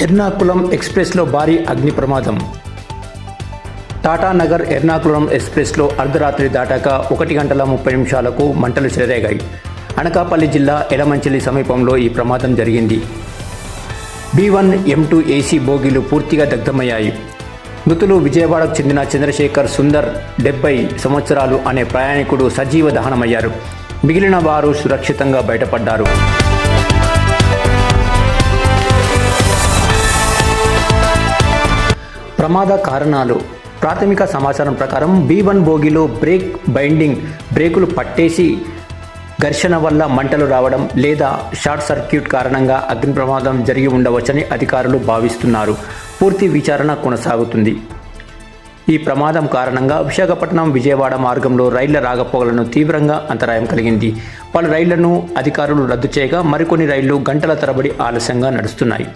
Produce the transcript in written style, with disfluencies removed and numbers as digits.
ఎర్నాకుళం ఎక్స్ప్రెస్లో భారీ అగ్ని ప్రమాదం. టాటానగర్ ఎర్నాకుళం ఎక్స్ప్రెస్లో అర్ధరాత్రి దాటాక 1:30 మంటలు చెలరేగాయి. అనకాపల్లి జిల్లా ఎలమంచిలి సమీపంలో ఈ ప్రమాదం జరిగింది. B1, M2 AC బోగీలు పూర్తిగా దగ్ధమయ్యాయి. మృతులు విజయవాడకు చెందిన చంద్రశేఖర్ సుందర్ 70 సంవత్సరాలు అనే ప్రయాణికుడు సజీవ దహనమయ్యారు. మిగిలిన వారు సురక్షితంగా బయటపడ్డారు. ప్రమాద కారణాలు. ప్రాథమిక సమాచారం ప్రకారం B1 బోగీలో బ్రేక్ బైండింగ్ బ్రేకులు పట్టేసి ఘర్షణ వల్ల మంటలు రావడం లేదా షార్ట్ సర్క్యూట్ కారణంగా అగ్ని ప్రమాదం జరిగి ఉండవచ్చని అధికారులు భావిస్తున్నారు. పూర్తి విచారణ కొనసాగుతుంది. ఈ ప్రమాదం కారణంగా విశాఖపట్నం విజయవాడ మార్గంలో రైళ్ల రాకపోకలను తీవ్రంగా అంతరాయం కలిగింది. పలు రైళ్లను అధికారులు రద్దు చేయగా మరికొన్ని రైళ్లు గంటల తరబడి ఆలస్యంగా నడుస్తున్నాయి.